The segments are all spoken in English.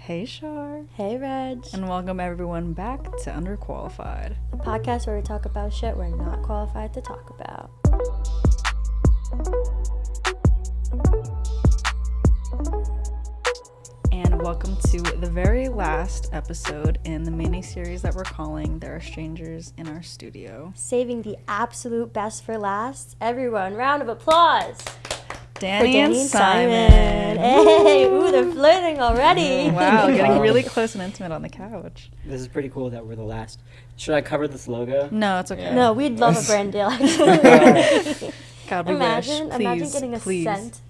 Hey Shar. Hey Reg. And welcome everyone back to Underqualified, A podcast where we talk about shit we're not qualified to talk about. and welcome to the very last episode in the mini-series that we're calling There Are Strangers in Our Studio. Saving the absolute best for last. Everyone, round of applause. Danny, for and Danny Simon. Hey, ooh, they're flirting already. Wow, getting really close and intimate on the couch. This is pretty cool that we're the last. Should I cover this logo? No, it's okay. Yeah. No, we'd love a brand deal, actually. God, we imagine wish. Please, getting a please, cent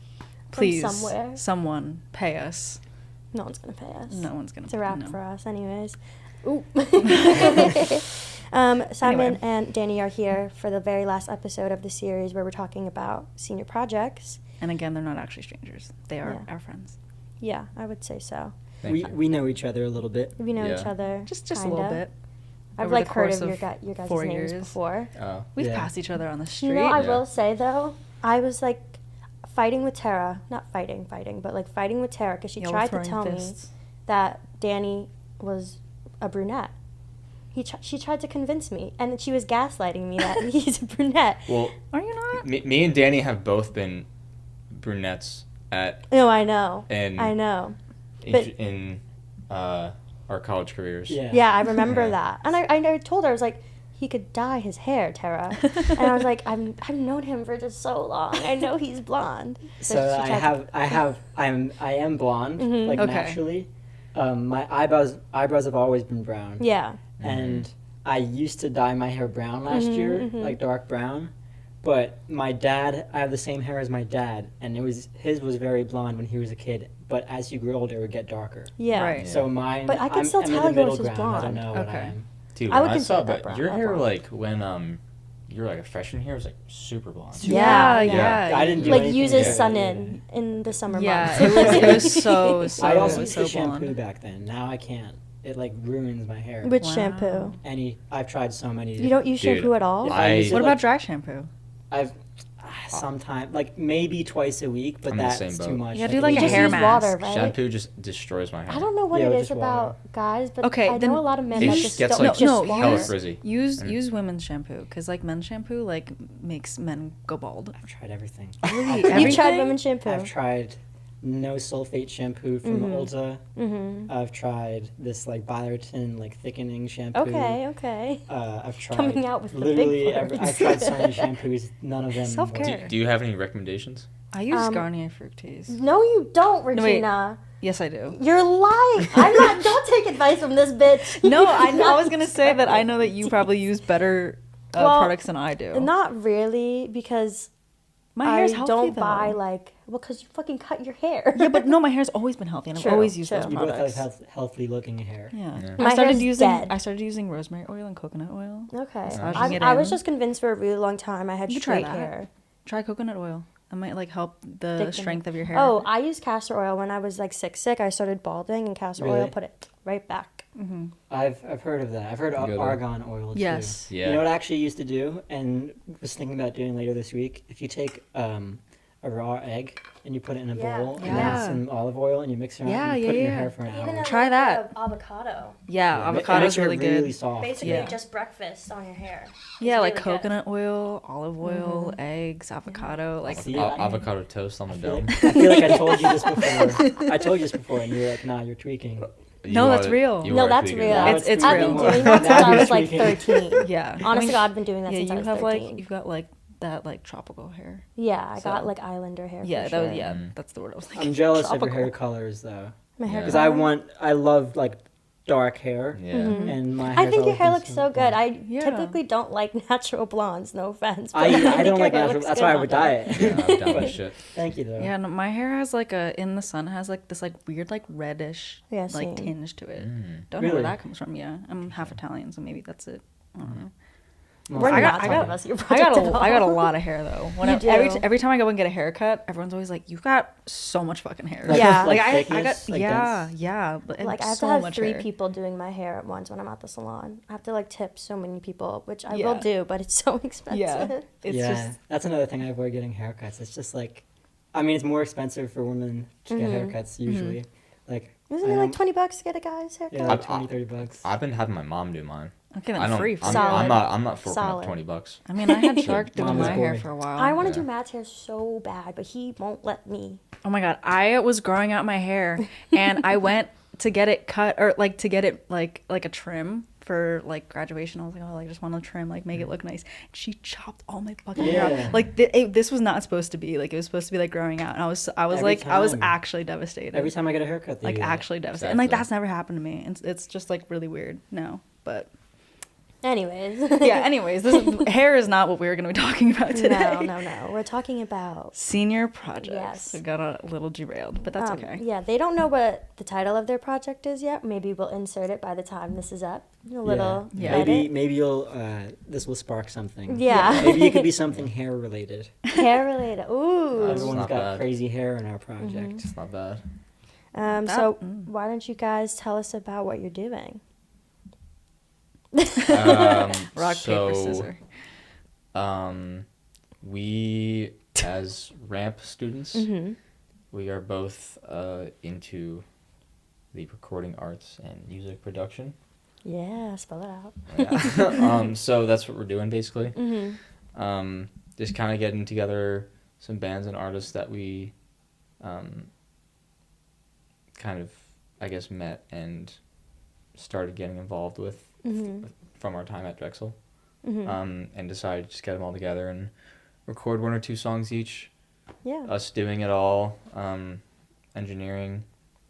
please, from somewhere. someone pay us. No one's going to pay us. No one's gonna. It's a wrap no. for us anyways. Ooh. Simon Anyway. and Danny are here for the very last episode of the series where we're talking about senior projects. And again, they're not actually strangers. They are Yeah. our friends. Yeah, I would say so. We know each other a little bit. We know Yeah. each other. Just a kinda. little bit. I've over like the heard course of of your guys' 4 names years. before. Oh. We've Yeah. passed each other on the street. You know, I Yeah. will say though, I was like fighting with Tara, not fighting, but like fighting with Tara because she Yeah, we're tried to throwing tell fists. me that Danny was a brunette. She tried to convince me, and she was gaslighting me that he's a brunette. Well, Are you not? me and Danny have both been brunettes at No, I know. in I know. in, But- in our college careers. Yeah. Yeah, I remember Yeah. that. And I told her, I was like, he could dye his hair, Tara. And I was like, I've known him for just so long. I know he's blonde. So she tried to- I am blonde, Mhm. like Okay. naturally. My eyebrows have always been brown. Yeah. And I used to dye my hair brown last Mhm, year, mhm. like dark brown. But my dad, I have the same hair as my dad, and his was very blonde when he was a kid. But as you grew older, it would get darker. Yeah. Right. So mine, But I can still I'm in tell the middle yours is ground. I don't blonde. know what I Okay. am. Dude, I would when I saw consider that but brown, your not hair blonde. like when you were like a freshman here was like super blonde. Yeah, yeah. I didn't do Like anything uses to it. sun in the summer Yeah, months. it was so I also used so to shampoo blonde. back then. Now I can't. It like ruins my hair. Which Wow. shampoo? I've tried so many. You don't use Dude, shampoo at all? If I use it, What like, about dry shampoo? I've sometimes like maybe twice a week, but I'm in the that's same too boat. much. Yeah, do Like, like you a just hair use mask. water, right? Shampoo just destroys my hair. I don't know what Yeah, it with is just about water. guys, but Okay, I then know a lot of men it that just just gets, don't like, just no, hella water. frizzy. Use Mm. use women's shampoo because like men's shampoo like makes men go bald. I've tried everything. Really? You've tried Everything? women's shampoo? I've tried no sulfate shampoo from Mhm. Ulta. Mm-hmm. I've tried this like biotin like thickening shampoo. Okay. I've tried Coming out with the literally big every, words. I've tried so many shampoos. None of them. Self-care. work. Do you have any recommendations? I use Um, Garnier Fructis. No, you don't, wait. Regina. Yes, I do. You're lying. I'm not. Don't take advice from this bitch. No, I was gonna say that I know that you probably use better Well, products than I do. Not really, because My hair's I healthy don't though. buy because you fucking cut your hair. Yeah, but no, my hair's always been healthy, and I've True, always used true. those You both products. have healthy looking hair. Yeah. Yeah. My hair's dead. I started using rosemary oil and coconut oil. Okay. So I'll just I, get I was in. just convinced for a really long time I had You try straight that. hair. Try coconut oil. It might like help the Thicken strength it. of your hair. Oh, I used castor oil when I was like sick. I started balding, and castor oil Really? put it right back. hmm I've heard of that. I've heard Good. argan oil too. Yes. Yeah. You know what I actually used to do and was thinking about doing later this week? If you take a raw egg and you put it in a Yeah. bowl Yeah. and then some olive oil and you mix it around Yeah, and you yeah, put it in your yeah. hair for an hour. Try that. Avocado. Yeah, It avocado's makes your really hair good. really soft. Basically, Yeah. just breakfast on your hair. Yeah, It's like really good. coconut oil, olive oil, eggs, avocado. Like, See, Avocado toast on the I feel, dome. like, I feel like I told you this before. I told you this before and you were like, nah, you're tweaking. No, that's real. you No, are that's tweaking. real. It's I've real. been doing that since I was like Now you're 13. yeah. Honest I to mean, God, I've been doing that yeah, since I you was have 13. like you've got like that like tropical hair. Yeah, I got So- like islander hair. Yeah, for that was sure. yeah. Mm. That's the word I was thinking. I'm jealous of Tropical. your hair colors though. My hair. Yeah. Because color. I love like dark hair. Yeah. Mhm. And my I hair's think your always hair been looks so blonde. good. I Yeah. typically don't like natural blondes. No offense. but I think don't your like hair natural. looks That's good why I on would you. dye it. Yeah, I'm down with shit. Thank you though. Yeah, no, my hair has like in the sun it has like this like weird like reddish Yeah, like same. tinge to it. Mm. Don't know where Really? that comes from. Yeah, I'm half Italian, so maybe that's it. I don't know. Well, We're I not got- talking about your I project got at I got a all. lot of hair though. When You every do. time I go and get a haircut, everyone's always like, "You've got so much fucking hair." Like- Yeah. like, like I thickness, got like yeah, dense? yeah. But Like I have so to have much 3 hair. people doing my hair at once when I'm at the salon. I have to like tip so many people, which I Yeah. will do, but it's so expensive. Yeah, it's yeah, just that's another thing I avoid getting haircuts. It's just like, I mean, it's more expensive for women to get Mhm. haircuts usually. Like, Isn't I it like know- $20 to get a guy's haircut? Yeah, like I- 20, $30. I've been having my mom do mine. Okay, I then don't. free. I'm, Solid. I'm not forking Solid. up $20. I mean, I had Shark doing Mama's my hair boy. for a while. I want to Yeah. do Matt's hair so bad, but he won't let me. Oh my god, I was growing out my hair and I went to get it cut or like to get it like a trim for like graduation. I was like, oh, I just want to trim, like make it look nice. She chopped all my fucking hair Yeah. off. Like this was not supposed to be like, it was supposed to be like growing out, and I was Every like I was time. actually devastated. Every time I get a haircut, they like do that. actually devastated, and like Exactly. that's never happened to me. It's just like really weird. No, but Anyways. yeah. Anyways, hair is not what we were going to be talking about today. No. We're talking about... Senior projects. Yes. We got a little derailed, but that's okay. Yeah, they don't know what the title of their project is yet. Maybe we'll insert it by the time this is up. A little Yeah. edit. Maybe you'll this will spark something. Yeah. Maybe it could be something hair related. Hair related. Ooh. That's Everyone's not got bad. crazy hair in our project. It's not bad. Why don't you guys tell us about what you're doing? Rock, paper, scissors. We, as ramp students, we are both into the recording arts and music production. Yeah, spell it out. Yeah. So that's what we're doing basically. Mm-hmm. Just kind of getting together some bands and artists that we kind of, I guess, met and started getting involved with from our time at Drexel. And decided to just get them all together and record 1 or 2 songs each. Yeah. Us doing it all, engineering,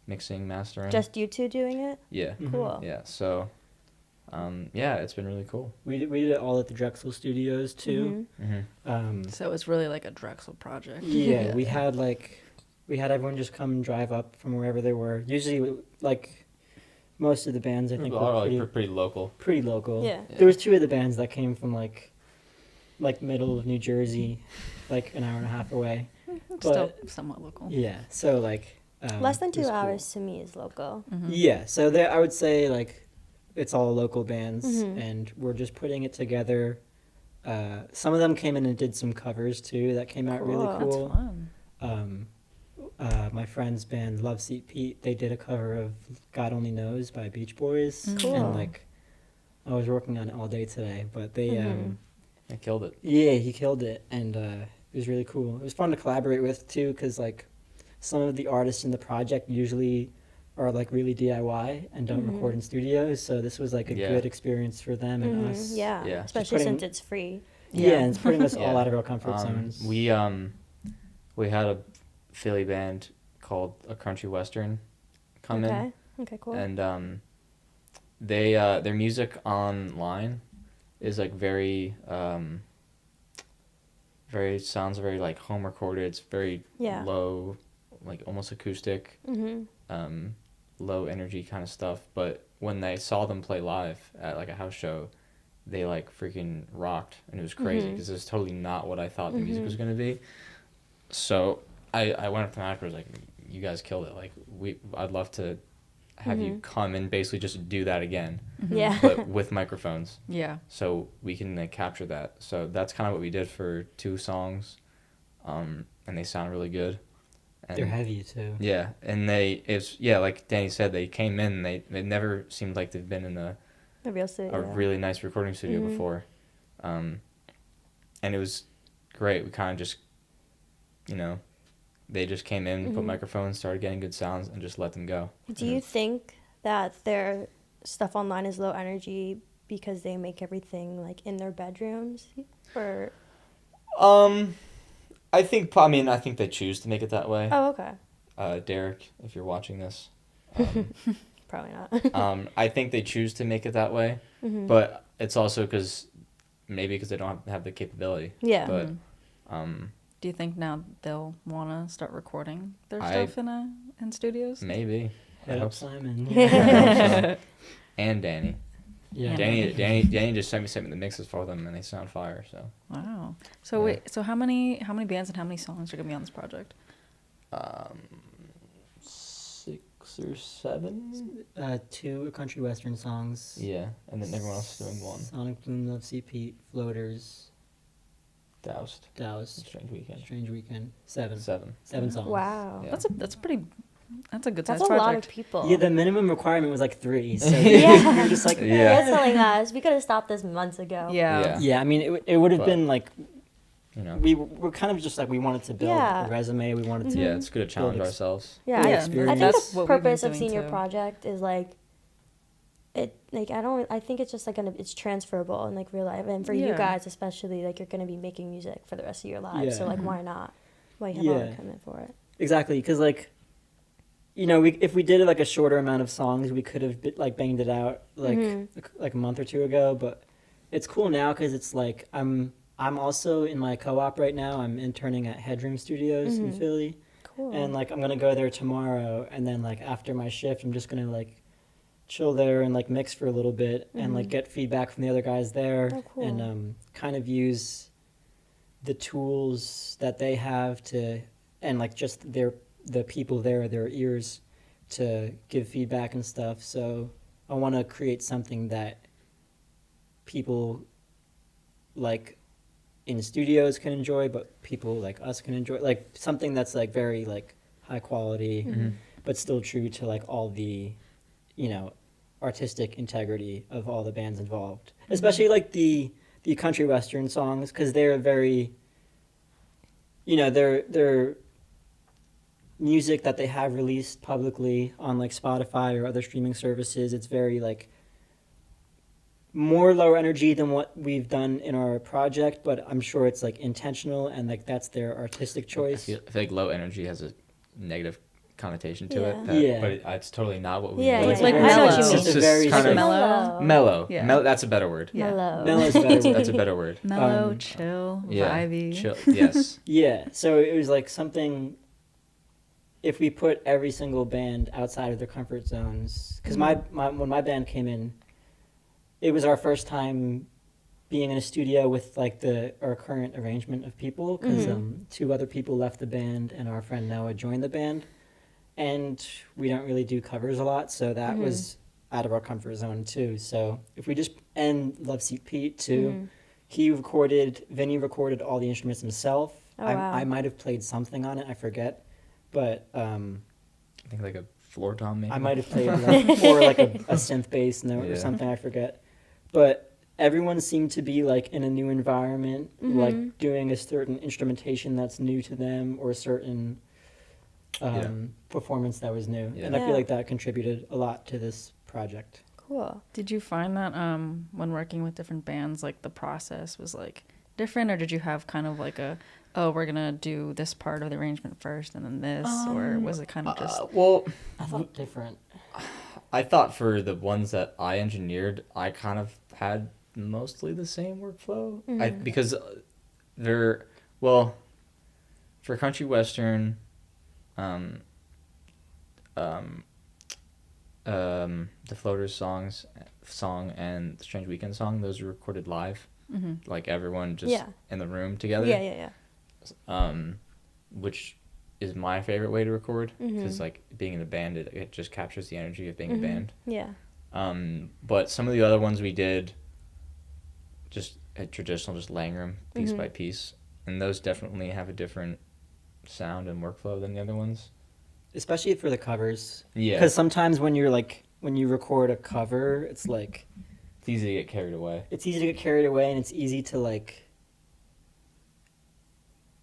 mixing, mastering. Just you two doing it? Yeah. Mhm. Cool. Yeah. So, yeah, it's been really cool. We did it all at the Drexel Studios too. So it's really like a Drexel project. Yeah, we had everyone just come and drive up from wherever they were. Usually, like most of the bands, I think, All were like pretty local. pretty local. Yeah. There was 2 of the bands that came from like middle of New Jersey, like an hour and a half away. Still somewhat local. Yeah, so like Less than it 2 was cool. hours to me is local. Yeah, so there I would say like it's all local bands, Mhm. and we're just putting it together. Some of them came in and did some covers too that came out really Cool. cool. That's fun. My friend's band Love Seat Pete, they did a cover of God Only Knows by Beach Boys. Cool. And like I was working on it all day today, but they I killed it. yeah, he killed it, and it was really cool. It was fun to collaborate with too, because like some of the artists in the project usually are like really DIY and don't record in studios, so this was like a Yeah. good experience for them and us. Yeah. Yeah. Especially putting- since it's free. Yeah, Yeah. and it's putting us all Yeah. out of our comfort zones. We had a Philly band called a Country Western come in. Okay. Okay, cool. And they their music online is like very sounds very like home recorded. It's very Yeah. low, like almost acoustic, Mm-hmm. low energy kind of stuff. But when they saw them play live at like a house show, they like freaking rocked, and it was crazy because it's totally not what I thought the music was gonna be. So I went up to them afterwards, like, you guys killed it. Like I'd love to have you come and basically just do that again, Yeah. but with microphones, Yeah. so we can like capture that. So that's kind of what we did for 2 songs, and they sound really good. And They're heavy too. yeah, and like Danny said, they came in. And they never seemed like they've been in a The real studio. a really nice recording studio before, and it was great. We kind of just, they just came in, put microphones, started getting good sounds, and just let them go. Do you think that their stuff online is low energy because they make everything like in their bedrooms? Or I think they choose to make it that way. oh, okay. Derek, if you're watching this, Probably not. I think they choose to make it that way, but it's also because they don't have the capability. Yeah. But Do you think now they'll want to start recording their I- stuff in studios? maybe. I Hit hope up so. Simon. And Danny. Yeah. Danny just sent me the mixes for them, and they sound fire. So Wow. So Yeah. wait, so how many bands and how many songs are gonna be on this project? 6 or 7. 2 country western songs. Yeah, and then everyone else is doing 1. Sonic Bloom, Love Seat Pete, Floaters, Doused. Doused, Strange Weekend. Strange Weekend. 7. 7. 7 songs. Wow. Yeah. That's a pretty That's a good That's size a lot project. of people. Yeah, the minimum requirement was like 3. So Yeah. we were just like, Yeah. They're telling us we could have stopped this months ago. Yeah. Yeah, I mean, it would have But- been like, You know. we're kind of just like, we wanted to build Yeah. a resume. We wanted to. Yeah, it's good to challenge Build ourselves. Yeah, Yeah, I experience. think That's the what we've been purpose of doing, senior too. project is like it. Like I think it's just like it's transferable in like real life, and for you Yeah. guys especially, like you're gonna be making music for the rest of your lives. So Yeah. like, why not? Why you have all the Yeah. commitment for it? Exactly, because like, you know, if we did like a shorter amount of songs, we could have like banged it out like a month or 2 ago. But it's cool now because it's like I'm also in my co-op right now. I'm interning at Headroom Studios in Philly, Cool. and like I'm gonna go there tomorrow, and then like after my shift, I'm just gonna like chill there and like mix for a little bit and like get feedback from the other guys there, Oh, cool. and kind of use the tools that they have to, and like just the people there, their ears to give feedback and stuff. So I want to create something that people like in studios can enjoy, but people like us can enjoy, like something that's like very like high quality, but still true to like all the, you know, artistic integrity of all the bands involved, especially like the country western songs, because they're very, you know, they're music that they have released publicly on like Spotify or other streaming services. It's very like more low energy than what we've done in our project, but I'm sure it's like intentional and like that's their artistic I choice. feel like low energy has a negative connotation to Yeah. it. Yeah. But it's totally not what we Yeah, really It's yeah, like I know what mellow. you mean. It's It's a just very kind of mellow. mellow. Yeah. That's a better word. Yeah. Mellow. Mellow is a better That's a word. better word. Mellow, Um, chill, Yeah. vibey. Chill. Yes. Yeah, so it was like something. If we put every single band outside of their comfort zones, because my when my band came in, it was our first time being in a studio with like our current arrangement of people, because 2 other people left the band and our friend Noah joined the band, and we don't really do covers a lot, so that was out of our comfort zone too. So if we just, and Love Seat Pete too, Vinny recorded all the instruments himself. Oh, wow. I might have played something on it, I forget, but I think like a floor tom maybe. I might have played like, or like a synth bass note or Yeah. something, I forget. But everyone seemed to be like in a new environment, like doing a certain instrumentation that's new to them, or a certain performance that was new. Yeah. And I Yeah. feel like that contributed a lot to this project. Cool. Did you find that when working with different bands, like the process was like different, or did you have kind of like we're gonna do this part of the arrangement first and then this, or was it kind of just Well, I thought different. I thought for the ones that I engineered, I kind of had mostly the same workflow. Because they're, well, for country western, the Floaters song and the Strange Weekend song, those are recorded live, like everyone just Yeah. in the room together. Yeah. Which is my favorite way to record, because like being in a band, it just captures the energy of being a band. Yeah. But some of the other ones we did just a traditional, just laying room piece by piece, and those definitely have a different sound and workflow than the other ones. Especially for the covers. Yeah. Because sometimes when you record a cover, it's like, It's easy to get carried away. it's easy to get carried away, and it's easy to like,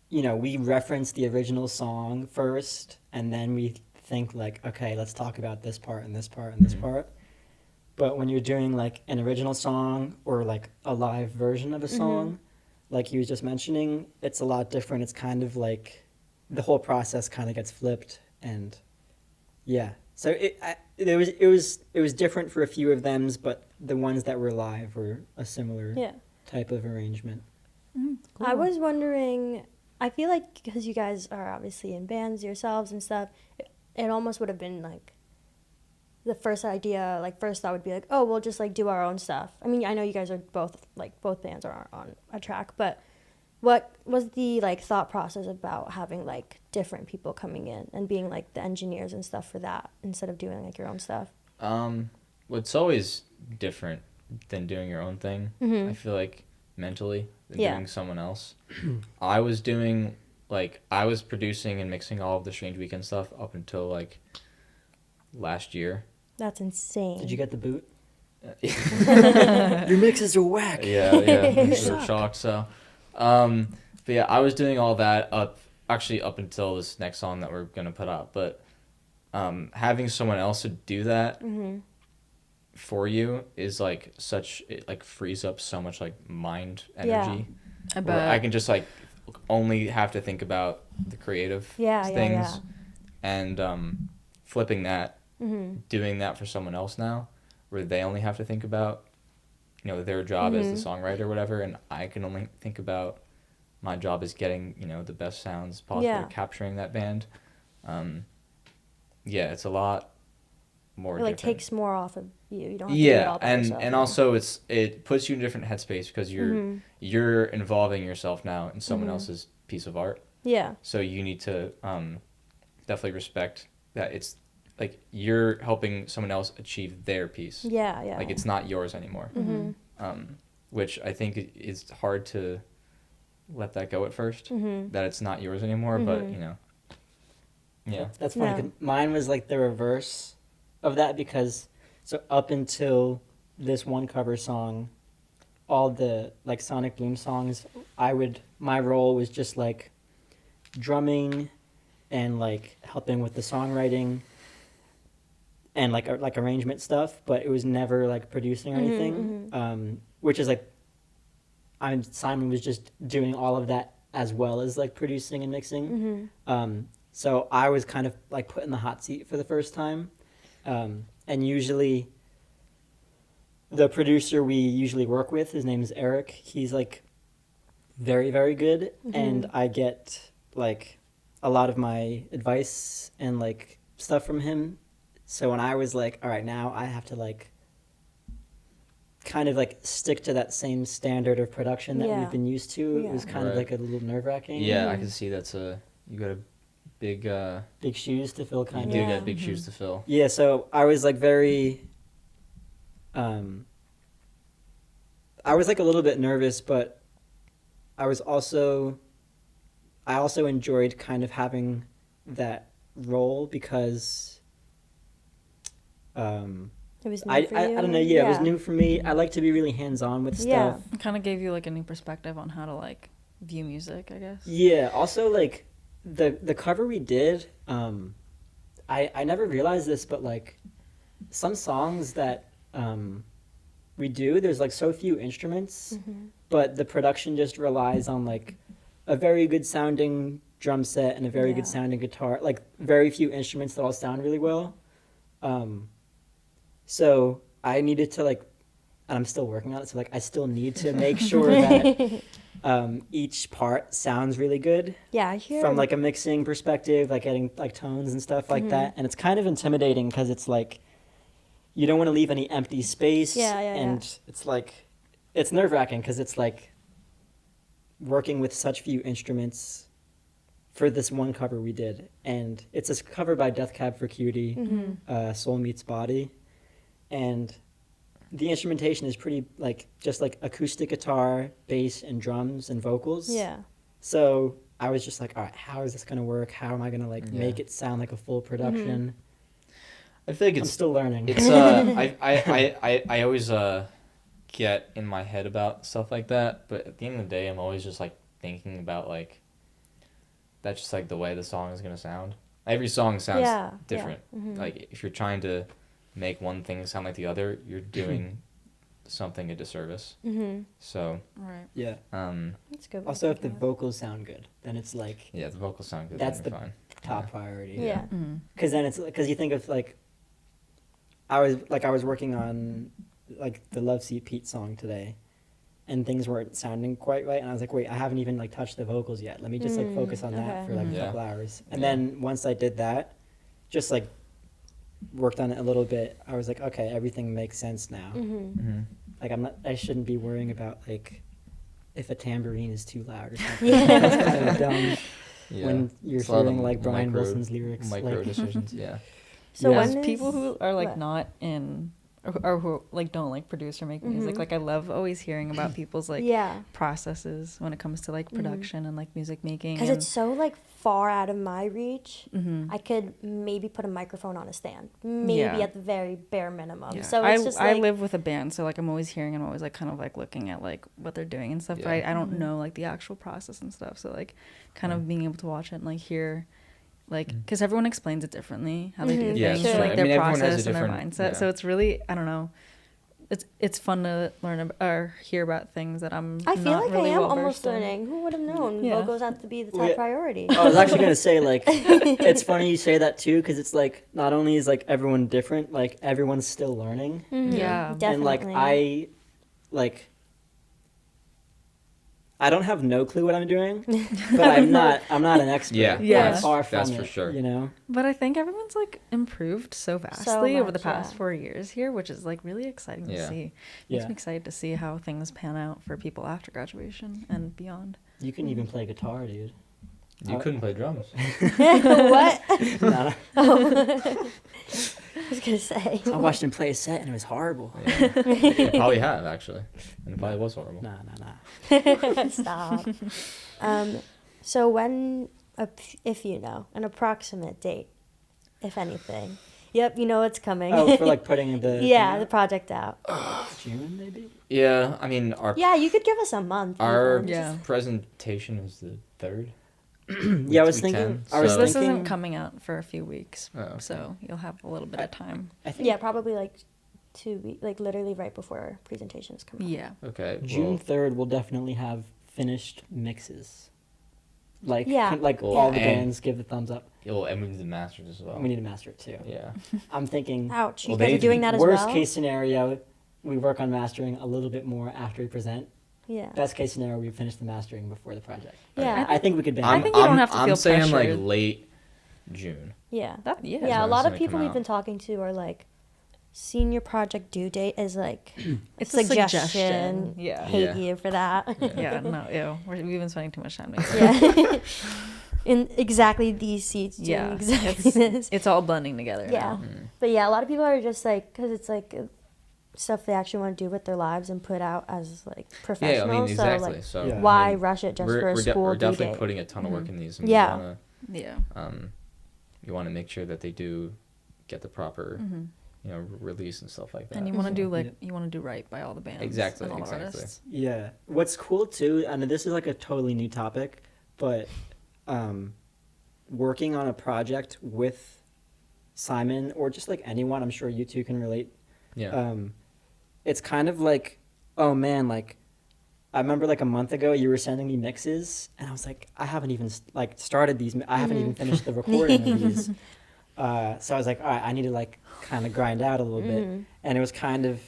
you know, we reference the original song first, and then we think like, okay, let's talk about this part and this part and this part. But when you're doing like an original song or like a live version of a song, like he was just mentioning, it's a lot different. It's kind of like the whole process kind of gets flipped, and yeah. So it was different for a few of them, but the ones that were live were a similar Yeah. type of arrangement. I was wondering, I feel like because you guys are obviously in bands yourselves and stuff, it almost would have been like the first idea, like first thought would be like, oh, we'll just like do our own stuff. I mean, I know you guys are both bands are on a track, but what was the like thought process about having like different people coming in and being like the engineers and stuff for that instead of doing like your own stuff? Well, it's always different than doing your own thing. I feel like mentally than Yeah. doing someone else. I was doing like I was producing and mixing all of the Strange Weekend stuff up until like last year. That's insane. Did you get the boot? Your mixes are whack. Yeah, they were shocked. So, but yeah, I was doing all that up until this next song that we're gonna put out. But having someone else to do that for you is like it like frees up so much like mind energy. I Where bet. I can just like only have to think about the creative things, and flipping that, doing that for someone else now, where they only have to think about, you know, their job as the songwriter or whatever, and I can only think about my job as getting, you know, the best sounds possible, capturing that band. Yeah, it's a lot more. It like different. takes more off of you. You don't have to do it all by and yourself. and also it puts you in a different headspace because you're involving yourself now in someone else's piece of art. Yeah. So you need to definitely respect that it's like you're helping someone else achieve their piece. Yeah, yeah. Like it's not yours anymore. Which I think is hard to let that go at first. That it's not yours anymore, but you know. Yeah. That's funny. 'Cause mine was like the reverse of that because so up until this one cover song, all the like Sonic Boom songs, my role was just like drumming and like helping with the songwriting and like arrangement stuff, but it was never like producing or anything. Which is like Simon was just doing all of that as well as like producing and mixing. So I was kind of like put in the hot seat for the first time. And usually the producer we usually work with, his name is Eric. He's like very, very good. And I get like a lot of my advice and like stuff from him. So when I was like, all right, now I have to like kind of like stick to that same standard of production that we've been used to. It was kind of like a little nerve-wracking. Yeah, I can see you got a big big shoes to fill kind you of. do got big shoes to fill. Yeah, so I was like very I was like a little bit nervous, but I also enjoyed kind of having that role because it was new I for you. don't know, it was new for me. I like to be really hands-on with stuff. It kind of gave you like a new perspective on how to like view music, I guess. Yeah, also like the cover we did, I never realized this, but like some songs that we do, there's like so few instruments, but the production just relies on like a very good sounding drum set and a very good sounding guitar, like very few instruments that all sound really well. So I needed to like, and I'm still working on it, so like I still need to make sure that each part sounds really good. Yeah, I hear. From like a mixing perspective, like getting like tones and stuff like that. And it's kind of intimidating because it's like, you don't want to leave any empty space. And it's like, it's nerve-wracking because it's like working with such few instruments for this one cover we did. And it's a cover by Death Cab for Cutie, Soul Meets Body. And the instrumentation is pretty like just like acoustic guitar, bass, and drums and vocals. Yeah. So I was just like, all right, how is this gonna work? How am I gonna like make it sound like a full production? I feel like I'm still learning. It's I always get in my head about stuff like that, but at the end of the day, I'm always just like thinking about like that's just like the way the song is gonna sound. Every song sounds different. Like if you're trying to make one thing sound like the other, you're doing something a disservice. So Yeah. That's good. Also, if the vocals sound good, then it's like yeah, the vocals sound good. that's then the you're fine. top priority. Yeah. Because then it's because you think of like I was working on like the Love Seat Pete song today, and things weren't sounding quite right, and I was like, wait, I haven't even like touched the vocals yet. Let me just like focus on that for like a couple hours. And then once I did that, just like worked on it a little bit, I was like, okay, everything makes sense now. Like I shouldn't be worrying about like if a tambourine is too loud or something. That's kind of dumb when you're It's a lot of hearing like Brian micro- Wilson's lyrics. Micro like, decisions, yeah. So There's when people is- who are like what? not in or who like don't like produce or make music. Like I love always hearing about people's like Yeah. processes when it comes to like production and like music making. Because and it's so like far out of my reach. I could maybe put a microphone on a stand, maybe Yeah. at the very bare minimum. yeah. So it's just I like, live with a band, so like I'm always hearing and always like kind of like looking at like what they're doing and stuff. But Yeah. I don't know like the actual process and stuff. So like kind of being able to watch it and like hear. Like, because everyone explains it differently, how they do Yeah, things, sure. and, like I their mean, everyone has a process and their different- mindset. yeah. So it's really, I don't know, it's fun to learn or hear about things that I'm. I feel not like really I am well almost versed in. learning. Who would have known Yeah. vocals have to be the top Well, yeah. priority? I was actually gonna say like it's funny you say that too because it's like not only is like everyone different, like everyone's still learning, Yeah. Definitely. and like I don't have no clue what I'm doing, but I'm not an expert. Yeah. Yeah. I'm far from That's it, for sure. You know. But I think everyone's like improved so vastly over the much, past yeah. 4 years here, which is like really exciting to Yeah. see. Makes Yeah. me excited to see how things pan out for people after graduation and beyond. You can even play guitar, dude. You couldn't play drums. What? No, I was gonna say. I watched him play a set and it was horrible. Yeah. You probably have actually, and it probably was horrible. Nah. Stop. So when, if you know, an approximate date, if anything. Yep, you know it's coming. Oh, for like putting the yeah, thing the out? project out. June maybe. Yeah, I mean Yeah, you could give us a month. our even. Yeah. presentation was the 3rd. Yeah, I was Week thinking. 10, I was so- This thinking. isn't coming out for a few weeks, Oh, okay. so you'll have a little bit of time. I think Yeah, probably like 2 weeks, like literally right before our presentations come out. Yeah. Okay. June 3rd will definitely have finished mixes. Like Yeah. like Well, all the and- bands give the thumbs up. Well, and we did the masters as well. We need to master it too. Yeah. I'm thinking Ouch, you Well, guys they are doing that as worst well? case scenario, we work on mastering a little bit more after we present. Yeah. Best case scenario, we finish the mastering before the project. Yeah. I think we could bang. I it. think you don't have to I'm feel saying pressured. like late June. Yeah. That yeah. Yeah, a when lot it's of gonna people come we've out. been talking to are like, senior project due date is like It's a suggestion. suggestion. Yeah. Hate Yeah. you for that. Yeah, no, ew. We've been spending too much time together. yeah. In exactly these seats doing Yeah, exactly this. it's all blending together. Yeah. now. But yeah, a lot of people are just like, because it's like stuff they actually want to do with their lives and put out as like professional. Yeah, I mean exactly. So like, So Yeah. why I mean, rush it just for a school we're due definitely date? putting a ton of work in these. And Yeah. Yeah. You want to make sure that they do get the proper, release and stuff like that. And you want to do like Yeah. you want to do right by all the bands. Exactly, And all exactly. The artists. Yeah. What's cool too, and this is like a totally new topic, but working on a project with Simon or just like anyone, I'm sure you two can relate. Yeah. It's kind of like, oh man, like I remember like a month ago you were sending me mixes, and I was like, I haven't even like started these. I haven't even finished the recording of these. So I was like, all right, I need to like kind of grind out a little bit, and it was kind of.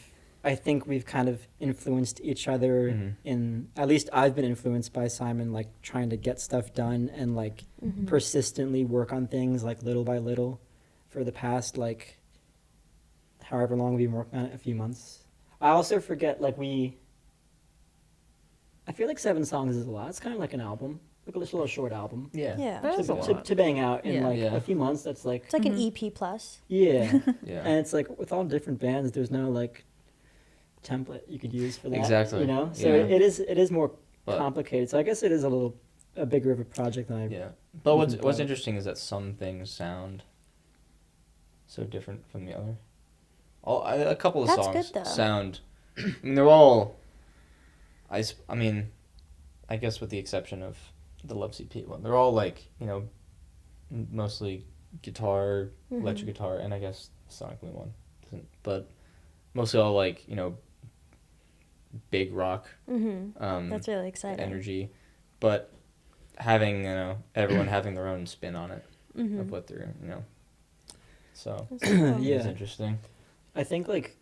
I think we've kind of influenced each other in, at least I've been influenced by Simon, like trying to get stuff done and like persistently work on things like little by little for the past like however long we've been working on it, a few months. I also forget like I feel like 7 songs is a lot. It's kind of like an album, like a little short album. yeah. Yeah. That is a lot. To bang out in Yeah. like Yeah. a few months, that's like, It's like an EP plus. yeah. Yeah. And it's like with all different bands, there's no like template you could use for that. Exactly. You know, so Yeah. it is more But- complicated. So I guess it is a bigger of a project than I. Yeah. But what's But- interesting is that some things sound so different from the other. A couple of That's songs good, though. sound. I mean, they're all. I mean, I guess with the exception of the Love CP one, they're all like mostly guitar, electric guitar, and I guess the Sonic Boom one doesn't, but mostly all like big rock. That's really exciting. Energy, but having everyone having their own spin on it of what they're so Yeah. it's interesting. I think like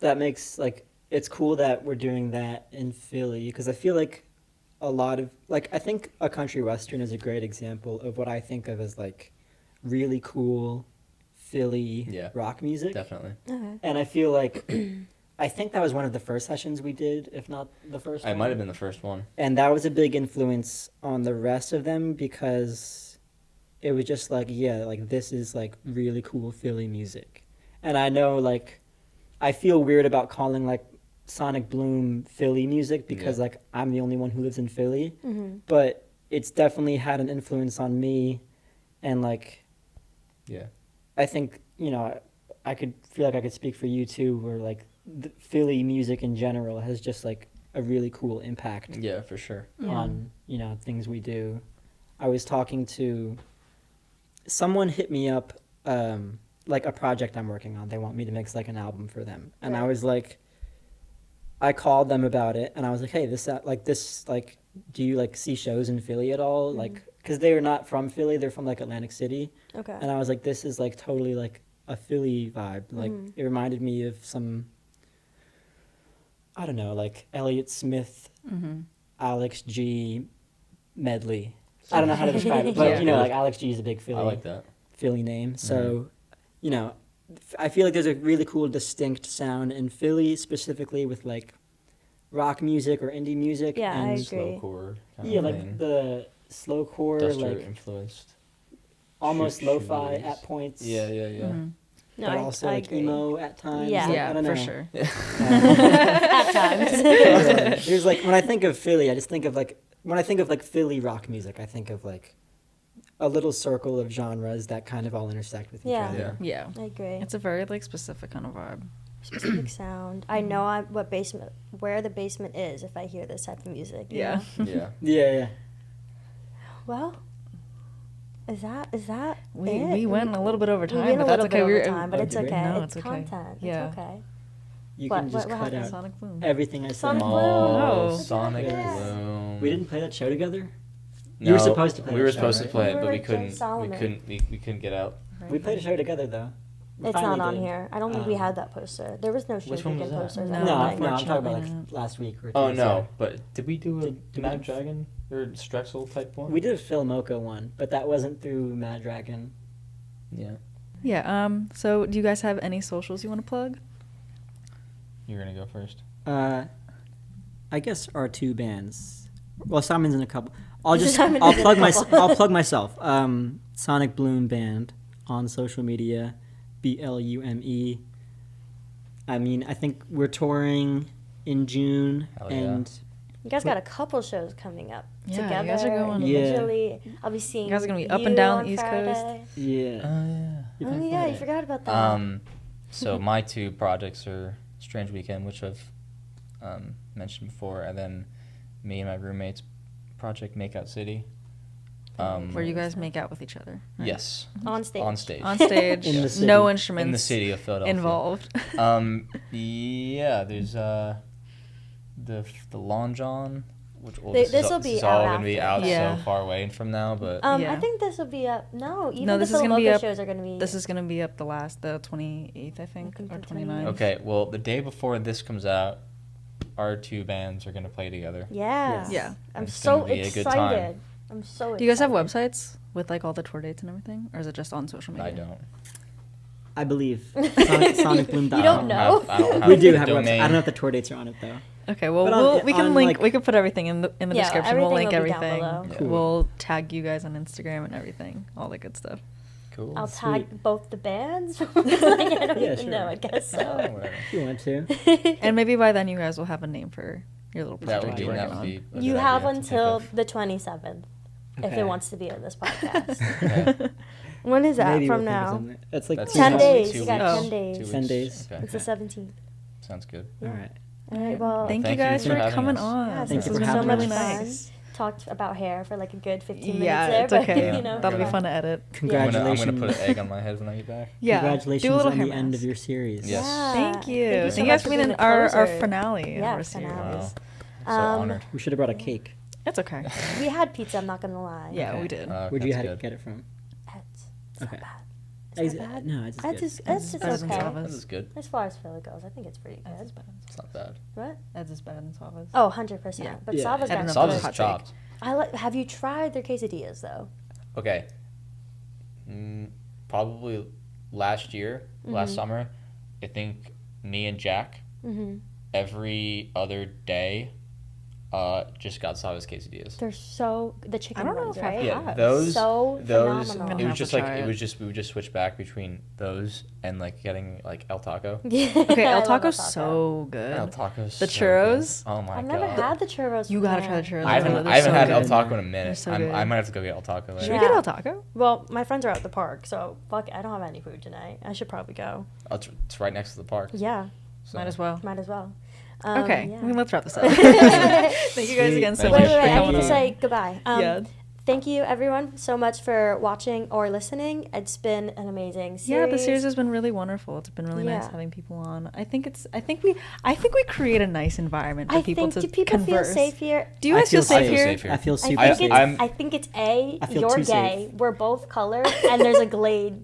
that makes like it's cool that we're doing that in Philly because I feel like a lot of like I think a country western is a great example of what I think of as like really cool Philly Yeah. rock music. Definitely. Okay. And I feel like I think that was one of the first sessions we did, if not the first It one. might have been the first one. And that was a big influence on the rest of them because it was just like, yeah, like this is like really cool Philly music. And I know like I feel weird about calling like Sonic Bloom Philly music because like I'm the only one who lives in Philly, but it's definitely had an influence on me, and like I think, you know, I could feel like I could speak for you too, where like the Philly music in general has just like a really cool impact Yeah, for sure. on, you know, things we do. I was talking to someone hit me up like a project I'm working on. They want me to mix like an album for them. And I was like, I called them about it and I was like, hey, this like do you like see shows in Philly at all? Like, because they are not from Philly, they're from like Atlantic City. Okay. And I was like, this is like totally like a Philly vibe. Like it reminded me of some, I don't know, like Elliott Smith, Alex G medley. I don't know how to describe it, but you know, like Alex G is a big I like Philly name. So, you know, I feel like there's a really cool distinct sound in Philly, specifically with like rock music or indie music. Yeah, I and agree. slowcore kind yeah, of like thing. the slowcore, Duster like influenced. almost lo-fi shoegaze. at points. Yeah. No, But I, also I like agree. emo at times. Yeah. Like, Yeah, I don't know. for sure. At times. There's like, when I think of Philly, I just think of like, when I think of like Philly rock music, I think of like a little circle of genres that kind of all intersect with each Yeah. other. Yeah. I agree. It's a very like specific kind of vibe. Specific sound. I know where the basement is if I hear this type of music. you Yeah. know? Yeah. Yeah. Well, is that We it? went a little bit over We time, went but a that's little okay. bit over We're time, but it's Okay. okay. No, it's it's okay. content. Yeah. It's okay. You What- can just what cut happened? out Sonic Boom. everything I said. Sonic Boom. Oh, Oh. Sonic Yes. Bloom. We didn't play that show together? No, You were supposed to play We that were show, supposed right? to play We it, were but we like Jay couldn't. We Solomon. couldn't. We couldn't get out. We played a show together though. We It's not finally on did. here. I don't think we had that poster. There was no Which one Shindig was that? posters. No, I No, don't no, think. I'm talking about like Unfortunately last week or two. Oh weeks no! ago. But did we do a Did we Mad do- Dragon or Strexel type one? We did a Phil Mocha one, but that wasn't through Mad Dragon. Yeah. Yeah. So do you guys have any socials you want to plug? You're gonna go first. I guess our two bands. Well, Simon's in a couple. I'll just Simon's I'll in a plug couple. I'll plug myself. Sonic Bloom Band on social media, BLUME. I mean, I think we're touring in June, Hell yeah. and You guys got a couple shows coming up Yeah, you together. guys are going- Yeah. individually. I'll be seeing You guys are gonna be up you and down on the East Coast. Friday. yeah. Yeah. Oh yeah, you forgot about that. So my two projects are Strange Weekend, which I've mentioned before, and then me and my roommate's project Makeout City. Where you guys make out with each other? Right? Yes. On stage. On stage. On stage. In the city. No instruments In the city of Philadelphia. involved. Yeah, there's the Long John, which This'll be this is out all gonna be after. out Yeah. so far away from now, but Yeah. I think this will be up. No, even No, the this is gonna be Philadelphia up- shows are gonna be. This is gonna be up the 28th, I think, think or the 29th. okay. Well, the day before this comes out, our two bands are gonna play together. Yeah. Yeah. I'm It's so gonna be a good excited. I'm so excited. Do you guys have websites with like all the tour dates and everything, or is it just on social media? I don't. I believe SonicBloom.com. You don't know? I don't have We do the have a website. domain. I don't know if the tour dates are on it though. Okay, well, But we can on, link. like- We could put everything in the Yeah, description. We'll everything link will be down everything. below. Cool. We'll tag you guys on Instagram and everything, all that good stuff. Cool. I'll Sweet. tag both the bands. Like, I don't Yeah, even sure. know. I guess Oh, so. whatever. If you want to. And maybe by then you guys will have a name for your little That project would be. you're That working would on. be. a You good have idea to think until of. the 27th if Okay. it wants to be on this podcast. Okay. When is that Maybe from we'll think of now? something. That's like That's 2 10 months. days. 2 You got weeks. 10 days. 2 10 weeks. days. Okay. It's the 17th. Sounds good. All right. All right. Well, Thank you Thank you guys for for having coming us. on. Yeah, Thank This you has for been having really us. nice. talked about hair for like a good 15 minutes Yeah, there, it's but okay. you know, That'll be fine. fun to edit. I'm Congratulations. gonna put an egg on my head when I get back. Yeah. Congratulations do a little on hair the end of mask. your series. Yes. Yeah. Thank you. Thank you so Thank you much guys for for being being in the our closer. finale. Yeah, of our series. finale. Wow. So Um, honored. We should have brought a cake. It's okay. We had pizza, I'm not going to lie. Yeah, Okay. we did. Where'd you that's had good. get it from? It's Okay. not bad. Is Is that bad? No, it's That's good. just, it's just better than okay. Sava's. This is good. As far as Philly goes, I think it's pretty Ed's is good. better than It's not bad. What? Ed's is better than Sava's. Oh, 100%. Yeah. But Yeah. Sava's I don't got know if good. it's Sava's hot take. chopped. Have you tried their quesadillas though? Okay. Probably last year, last summer, I think me and Jack, Mm-hmm. every other day, Just got Sava's quesadillas. They're so the chicken I don't know ones, if I've right? Yeah, have. those So those phenomenal. I'm it gonna was have just to like try it it. was just we would just switch back between those and like getting like El Taco. Yeah, Okay, I El love Taco's Taco. so good. El Taco's The so churros? good. Oh my I've god. never had the churros. You from gotta there. try the churros. I haven't They're I haven't so had El good. Taco in a They're minute. so I good. might have to go get El Taco Should later. we Yeah. get El Taco? Well, my friends are at the park, so fuck, I don't have any food tonight. I should probably go. Oh, it's right next to the park. Yeah, So. Might as well. might as well. Okay, Yeah. I mean, let's wrap this up. Thank you guys Sweet. again so Thank much Wait, for I coming need to on. say goodbye. Yeah. Thank you, everyone, so much for watching or listening. It's been an amazing series. Yeah, the series has been really wonderful. It's been really nice Yeah. having people on. I think we create a nice environment for I people think, to do people converse. feel safe here? Do you I guys feel feel safe safe. here? safe here. I feel I super think safe. it's I think it's A, I feel you're too gay, safe. we're both colored, and there's a Glade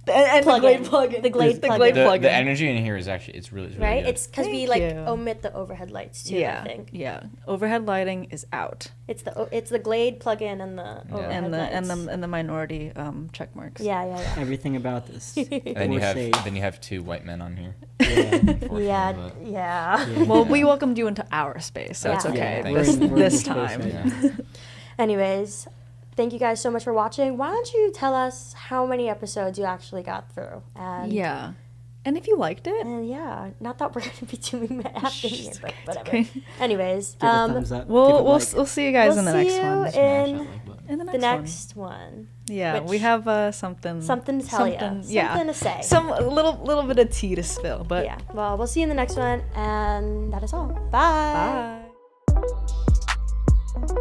And the plug-in. Glade plug-in. The Glade The plug-in. Glade The plug-in. energy in here is actually it's really right? good. It's because we Thank like you. omit the overhead lights too. Yeah, I think yeah. Overhead lighting is out, it's the Glade plug-in and the overhead and the lights. and the minority check marks. Yeah. Everything about this. and then you We're have safe. two white men on here. Yeah. unfortunately, Yeah, but- yeah. Yeah. Well, we welcomed you into our space, so it's Yeah. okay. Yeah, we're This, in this space time. right Yeah. Anyways, thank you guys so much for watching. Why don't you tell us how many episodes you actually got through? And Yeah. And if you liked it, And yeah, not that we're gonna be doing that after here, It's but okay, it's whatever. okay. Anyways, Give a thumbs up. we'll give a we'll, like. we'll see you guys We'll in the see next you one. in In the the next, next one. one. Yeah, we which- have something. Something to tell you. Yeah. Something to say. Some a little bit of tea to spill, but Yeah. Well, we'll see you in the next one, and that is all. Bye. bye.